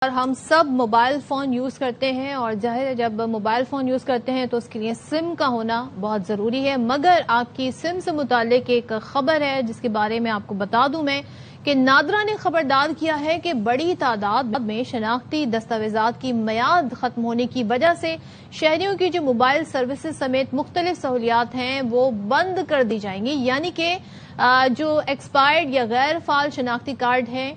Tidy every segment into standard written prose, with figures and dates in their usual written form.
اور ہم سب mobile phone use کرتے ہیں اور ظاہر ہے جب موبائل فون یوز کرتے ہیں تو اس کے لیے سم کا ہونا بہت ضروری ہے، مگر آپ کی سم سے متعلق ایک خبر ہے جس کے بارے میں آپ کو بتا دوں میں کہ نادرا نے خبردار کیا ہے کہ بڑی تعداد میں شناختی دستاویزات کی میعاد ختم ہونے کی وجہ سے شہریوں کی جو موبائل سروسز سمیت مختلف سہولیات ہیں وہ بند کر دی جائیں گی، یعنی کہ جو ایکسپائرڈ یا غیر فعال شناختی کارڈ ہیں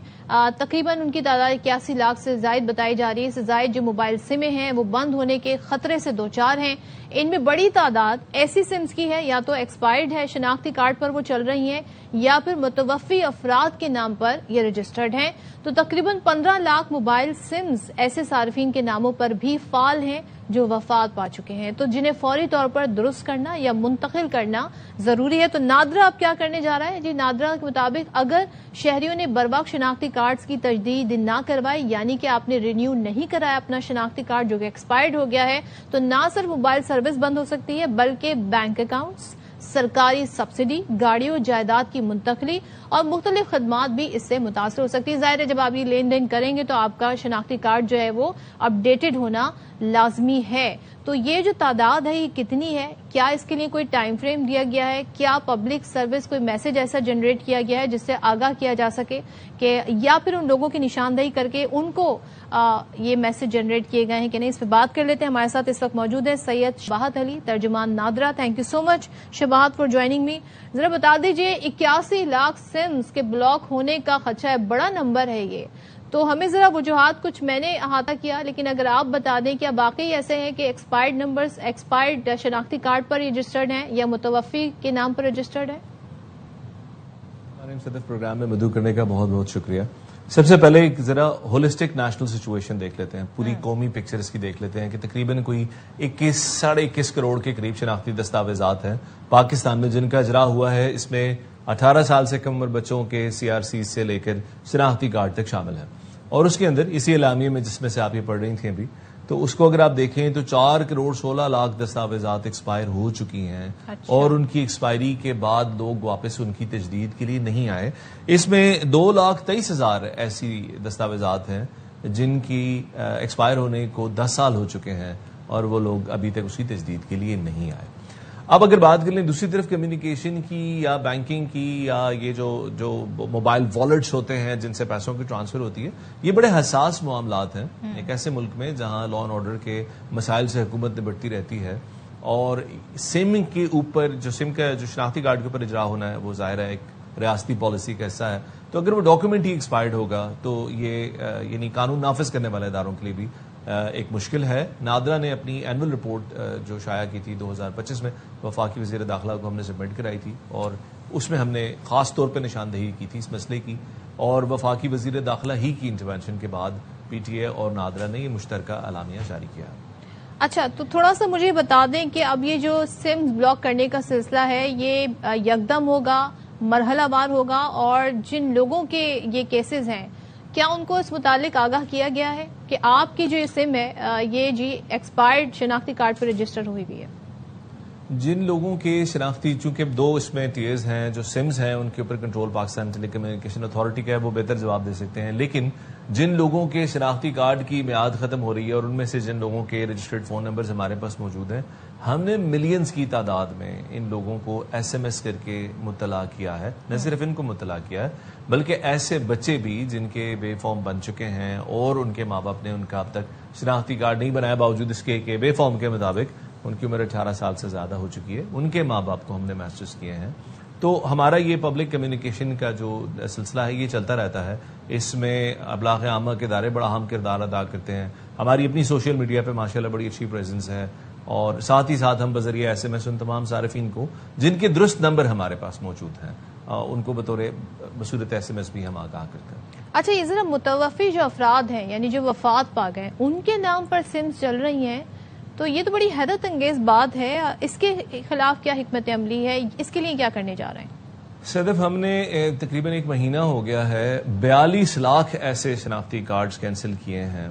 تقریباً ان کی تعداد 81 لاکھ سے زائد بتائی جا رہی ہے۔ اس سے زائد جو موبائل سمیں ہیں وہ بند ہونے کے خطرے سے دوچار ہیں۔ ان میں بڑی تعداد ایسی سمز کی ہے یا تو ایکسپائرڈ ہے، شناختی کارڈ پر وہ چل رہی ہیں، یا پھر متوفی افراد کے نام پر یہ رجسٹرڈ ہیں۔ تو تقریباً 15 لاکھ موبائل سمز ایسے صارفین کے ناموں پر بھی فعال ہیں جو وفات پا چکے ہیں، تو جنہیں فوری طور پر درست کرنا یا منتقل کرنا ضروری ہے۔ تو نادرا اب کیا کرنے جا رہا ہے؟ جی نادرا کے مطابق اگر شہریوں نے بروقت شناختی کارڈز کی تجدید نہ کروائی، یعنی کہ آپ نے رینیو نہیں کرایا اپنا شناختی کارڈ جو کہ ایکسپائرڈ ہو گیا ہے، تو نہ صرف موبائل سروس بند ہو سکتی ہے بلکہ بینک اکاؤنٹس، سرکاری سبسڈی، گاڑیوں جائیداد کی منتقلی اور مختلف خدمات بھی اس سے متاثر ہو سکتی ہے۔ ظاہر ہے جب آپ یہ لین دین کریں گے تو آپ کا شناختی کارڈ جو ہے وہ اپ ڈیٹڈ ہونا لازمی ہے۔ تو یہ جو تعداد ہے یہ کتنی ہے؟ کیا اس کے لیے کوئی ٹائم فریم دیا گیا ہے؟ کیا پبلک سروس کوئی میسج ایسا جنریٹ کیا گیا ہے جس سے آگاہ کیا جا سکے کہ یا پھر ان لوگوں کی نشاندہی کر کے ان کو یہ میسج جنریٹ کیے گئے ہیں کہ نہیں؟ اس پہ بات کر لیتے ہیں۔ ہمارے ساتھ اس وقت موجود ہے سید شباہت علی، ترجمان NADRA. Thank you so much Shabahat for joining me. ذرا بتا دیجئے 81 لاکھ سمز کے بلاک ہونے کا خدشہ ہے، بڑا نمبر ہے یہ، تو ہمیں ذرا وجوہات کچھ میں نے احاطہ کیا، لیکن اگر آپ بتا دیں کیا واقعی ایسے ہیں کہ ایکسپائرڈ نمبرز ایکسپائرڈ شناختی کارڈ پر رجسٹرڈ ہیں یا متوفی کے نام پر رجسٹرڈ ہیں؟ ہمارے صدف پروگرام میں مدعو کرنے کا بہت بہت شکریہ۔ سب سے پہلے ایک ذرا ہولسٹک نیشنل سچویشن دیکھ لیتے ہیں، پوری قومی پکچر اس کی دیکھ لیتے ہیں کہ تقریباً کوئی 21 کروڑ کے قریب شناختی دستاویزات ہیں پاکستان میں جن کا اجرا ہوا ہے۔ اس میں 18 سال سے کم عمر بچوں کے CRC سے لے کر شناختی کارڈ تک شامل ہیں، اور اس کے اندر اسی اعلامیے میں جس میں سے آپ یہ پڑھ رہی تھیں ابھی، تو اس کو اگر آپ دیکھیں تو 4 کروڑ 16 لاکھ دستاویزات ایکسپائر ہو چکی ہیں، اور ان کی ایکسپائری کے بعد لوگ واپس ان کی تجدید کے لیے نہیں آئے۔ اس میں 2,23,000 ایسی دستاویزات ہیں جن کی ایکسپائر ہونے کو 10 سال ہو چکے ہیں اور وہ لوگ ابھی تک اس کی تجدید کے لیے نہیں آئے۔ اب اگر بات کر لیں دوسری طرف کمیونیکیشن کی یا بینکنگ کی یا یہ جو موبائل والیٹس ہوتے ہیں جن سے پیسوں کی ٹرانسفر ہوتی ہے، یہ بڑے حساس معاملات ہیں ایک ایسے ملک میں جہاں لا اینڈ آرڈر کے مسائل سے حکومت نبٹتی رہتی ہے، اور سم کے اوپر جو شناختی کارڈ کے اوپر اجرا ہونا ہے وہ ظاہر ہے ایک ریاستی پالیسی کا حصہ ہے، تو اگر وہ ڈاکیومنٹ ہی ایکسپائرڈ ہوگا تو یہ یعنی قانون نافذ کرنے والے اداروں کے لیے بھی ایک مشکل ہے۔ نادرا نے اپنی اینول رپورٹ جو شائع کی تھی 2025 میں وفاقی وزیر داخلہ کو ہم نے سبمٹ کرائی تھی، اور اس میں ہم نے خاص طور پہ نشاندہی کی تھی اس مسئلے کی، اور وفاقی وزیر داخلہ ہی کی انٹرونشن کے بعد PTA اور نادرا نے یہ مشترکہ اعلامیہ جاری کیا۔ اچھا، تو تھوڑا سا مجھے بتا دیں کہ اب یہ جو سم بلاک کرنے کا سلسلہ ہے یہ یکدم ہوگا، مرحلہ وار ہوگا، اور جن لوگوں کے یہ کیسز ہیں کیا ان کو اس متعلق آگاہ کیا گیا ہے کہ آپ کی جو یہ سم ہے یہ جی ایکسپائرڈ شناختی کارڈ پر رجسٹر ہوئی بھی ہے؟ جن لوگوں کے شناختی، چونکہ 2 اس میں ٹیئرز ہیں، جو سمز ہیں ان کے اوپر کنٹرول پاکستان ٹیلی کمیونیکیشن اتھارٹی کا ہے، وہ بہتر جواب دے سکتے ہیں، لیکن جن لوگوں کے شناختی کارڈ کی میعاد ختم ہو رہی ہے اور ان میں سے جن لوگوں کے رجسٹرڈ فون نمبرز ہمارے پاس موجود ہیں، ہم نے ملینز کی تعداد میں ان لوگوں کو SMS کر کے مطلع کیا ہے، نہ صرف ان کو مطلع کیا ہے بلکہ ایسے بچے بھی جن کے بے فارم بن چکے ہیں اور ان کے ماں باپ نے ان کا اب تک شناختی کارڈ نہیں بنایا باوجود اس کے کہ بے فارم کے مطابق ان کی عمر 18 سال سے زیادہ ہو چکی ہے، ان کے ماں باپ کو ہم نے میسج کیے ہیں۔ تو ہمارا یہ پبلک کمیونیکیشن کا جو سلسلہ ہے یہ چلتا رہتا ہے، اس میں ابلاغ عامہ کے ادارے بڑا اہم کردار ادا کرتے ہیں، ہماری اپنی سوشل میڈیا پہ ماشاءاللہ بڑی اچھی پریزنس ہے، اور ساتھ ہی ساتھ ہم بذریعہ SMS ان تمام صارفین کو جن کے درست نمبر ہمارے پاس موجود ہیں ان کو بصورت SMS بھی ہم آگاہ کرتے ہیں۔ اچھا، یہ ذرا متوفی جو افراد ہیں یعنی جو وفات پا گئے ان کے نام پر سمز چل رہی ہیں، تو یہ تو بڑی حیرت انگیز بات ہے، اس کے خلاف کیا حکمت عملی ہے؟ اس کے لیے کیا کرنے جا رہے ہیں؟ صدف، ہم نے تقریباً 1 مہینہ ہو گیا ہے 42 لاکھ ایسے شناختی کارڈز کینسل کیے ہیں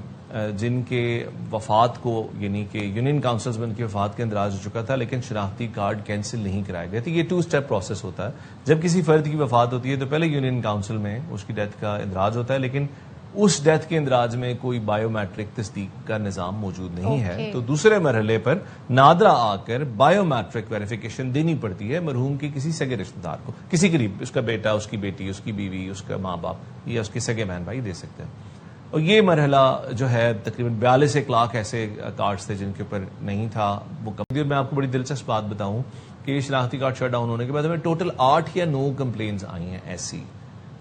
جن کے وفات کو، یعنی کہ یونین کاؤنسلز میں ان کی وفات کے اندراج ہو چکا تھا لیکن شناختی کارڈ کینسل نہیں کرائے گئے تھے۔ یہ 2 اسٹیپ پروسیس ہوتا ہے، جب کسی فرد کی وفات ہوتی ہے تو پہلے یونین کاؤنسل میں اس کی ڈیتھ کا اندراج ہوتا ہے، لیکن اس ڈیتھ کے اندراج میں کوئی بایو میٹرک تصدیق کا نظام موجود نہیں ہے، تو دوسرے مرحلے پر نادرا آ کر بایو میٹرک ویریفیکیشن دینی پڑتی ہے مرحوم کی کسی سگے رشتہ دار کو، کسی قریب، اس کا بیٹا، اس کی بیٹی، اس کی بیوی، اس کا ماں باپ یا اس کے سگے بہن بھائی دے سکتے ہیں۔ اور یہ مرحلہ جو ہے تقریباً 42 لاکھ ایسے کارڈز تھے جن کے اوپر نہیں تھا مکمل۔ میں آپ کو بڑی دلچسپ بات بتاؤں کہ شناختی کارڈ شٹ ڈاؤن ہونے کے بعد ہمیں ٹوٹل 8 یا 9 کمپلینز آئی ہیں ایسی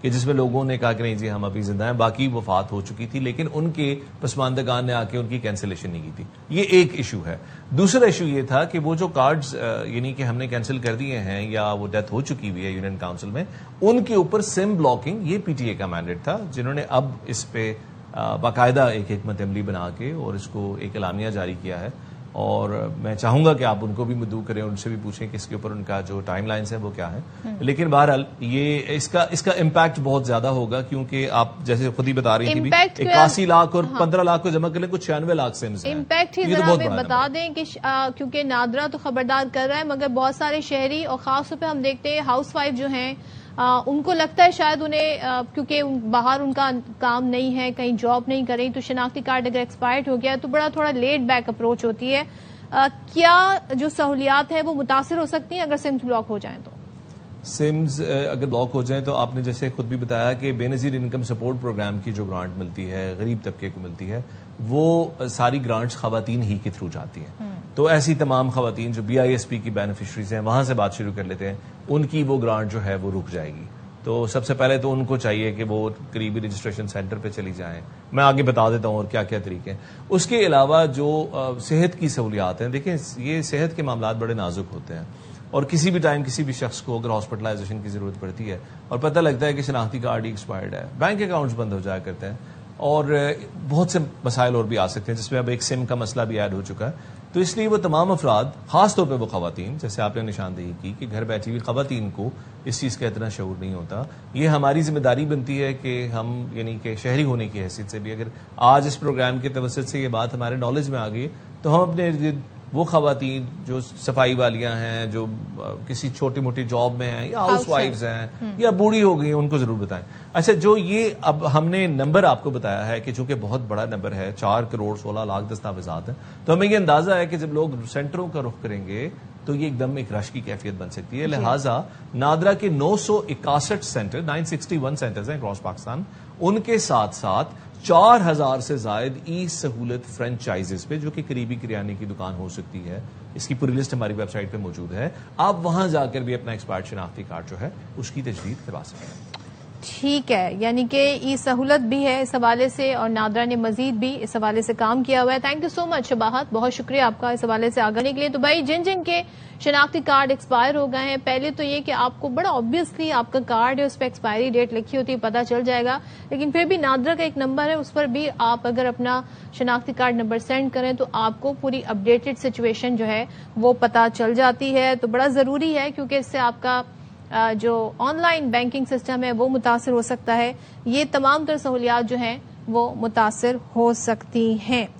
کہ جس میں لوگوں نے کہا کہ نہیں جی ہم ابھی زندہ ہیں، باقی وفات ہو چکی تھی لیکن ان کے پسماندگان نے آ کے ان کی کینسلیشن نہیں کی تھی۔ یہ ایک ایشو ہے۔ دوسرا ایشو یہ تھا کہ وہ جو کارڈز یعنی کہ ہم نے کینسل کر دیے ہیں یا وہ ڈیتھ ہو چکی ہوئی ہے یونین کاؤنسل میں، ان کے اوپر سم بلاکنگ یہ پی ٹی اے کا مینڈیٹ تھا، جنہوں نے اب اس پہ باقاعدہ ایک حکمت عملی بنا کے اور اس کو ایک اعلامیہ جاری کیا ہے، اور میں چاہوں گا کہ آپ ان کو بھی مدعو کریں، ان سے بھی پوچھیں کہ اس کے اوپر ان کا جو ٹائم لائنز ہے وہ کیا ہے۔ لیکن بہرحال یہ اس کا امپیکٹ بہت زیادہ ہوگا، کیونکہ آپ جیسے خود ہی بتا رہی تھی 81 لاکھ اور 15 لاکھ کو جمع کر لیں، کچھ 96 لاکھ سمز ہیں۔ امپیکٹ ہی ذرا ہمیں بتا دیں کہ کیونکہ نادرا تو خبردار کر رہا ہے، مگر بہت سارے شہری اور خاص طور پہ ہم دیکھتے ہیں ہاؤس وائف جو ہیں ان کو لگتا ہے شاید انہیں کیونکہ باہر ان کا کام نہیں ہے، کہیں جاب نہیں کر رہی، تو شناختی کارڈ اگر ایکسپائرڈ ہو گیا تو بڑا تھوڑا لیٹ بیک اپروچ ہوتی ہے۔ کیا جو سہولیات ہیں وہ متاثر ہو سکتی ہیں اگر سمز بلاک ہو جائیں تو؟ سمز اگر بلاک ہو جائیں تو آپ نے جیسے خود بھی بتایا کہ بے نظیر انکم سپورٹ پروگرام کی جو گرانٹ ملتی ہے غریب طبقے کو ملتی ہے، وہ ساری گرانٹس خواتین ہی کے تھرو جاتی ہیں۔ تو ایسی تمام خواتین جو بی آئی ایس پی کی بینیفیشریز ہیں، وہاں سے بات شروع کر لیتے ہیں، ان کی وہ گرانٹ جو ہے وہ رک جائے گی۔ تو سب سے پہلے تو ان کو چاہیے کہ وہ قریبی رجسٹریشن سینٹر پہ چلی جائیں، میں آگے بتا دیتا ہوں اور کیا کیا طریقے ہیں۔ اس کے علاوہ جو صحت کی سہولیات ہیں، دیکھیں یہ صحت کے معاملات بڑے نازک ہوتے ہیں، اور کسی بھی ٹائم کسی بھی شخص کو اگر ہاسپٹلائزیشن کی ضرورت پڑتی ہے اور پتہ لگتا ہے کہ شناختی کارڈ ایکسپائرڈ ہے، بینک اکاؤنٹس بند ہو جایا کرتے ہیں، اور بہت سے مسائل اور بھی آ سکتے ہیں، جس میں اب ایک سم کا مسئلہ بھی ایڈ ہو چکا ہے۔ تو اس لیے وہ تمام افراد، خاص طور پہ وہ خواتین، جیسے آپ نے نشاندہی کی کہ گھر بیٹھی ہوئی خواتین کو اس چیز کا اتنا شعور نہیں ہوتا، یہ ہماری ذمہ داری بنتی ہے کہ ہم یعنی کہ شہری ہونے کی حیثیت سے بھی اگر آج اس پروگرام کے توسط سے یہ بات ہمارے نالج میں آ گئی تو ہم اپنے وہ خواتین جو صفائی والیاں ہیں، جو کسی چھوٹی موٹی جاب میں ہیں یا ہاؤس وائفز ہیں یا بوڑھی ہو گئی ہیں، ان کو ضرور بتائیں۔ اچھا، جو یہ اب ہم نے نمبر آپ کو بتایا ہے کہ چونکہ بہت بڑا نمبر ہے، 4 کروڑ 16 لاکھ دستاویزات ہیں، تو ہمیں یہ اندازہ ہے کہ جب لوگ سینٹروں کا رخ کریں گے تو یہ ایک دم ایک رش کی کیفیت بن سکتی ہے۔ لہٰذا نادرا کے 961 سینٹر 961 سینٹرز ہیں اکراس پاکستان، ان کے ساتھ ساتھ 4000 سے زائد ای سہولت فرینچائزز پہ، جو کہ قریبی کریانے کی دکان ہو سکتی ہے، اس کی پوری لسٹ ہماری ویب سائٹ پہ موجود ہے، آپ وہاں جا کر بھی اپنا ایکسپائرڈ شناختی کارڈ جو ہے اس کی تجدید کروا سکتے ہیں۔ ٹھیک ہے، یعنی کہ ای سہولت بھی ہے اس حوالے سے، اور نادرا نے مزید بھی اس حوالے سے کام کیا ہوا ہے۔ تھینک یو سو مچ شباہت، بہت شکریہ آپ کا اس حوالے سے آگاہی کے لیے۔ تو بھائی جن کے شناختی کارڈ ایکسپائر ہو گئے ہیں، پہلے تو یہ کہ آپ کو بڑا آبویسلی آپ کا کارڈ ہے اس پہ ایکسپائری ڈیٹ لکھی ہوتی ہے، پتہ چل جائے گا، لیکن پھر بھی نادرا کا ایک نمبر ہے، اس پر بھی آپ اگر اپنا شناختی کارڈ نمبر سینڈ کریں تو آپ کو پوری اپڈیٹڈ سچویشن جو ہے وہ پتہ چل جاتی ہے۔ تو بڑا ضروری ہے کیونکہ اس سے آپ کا جو آن لائن بینکنگ سسٹم ہے وہ متاثر ہو سکتا ہے، یہ تمام تر سہولیات جو ہیں وہ متاثر ہو سکتی ہیں۔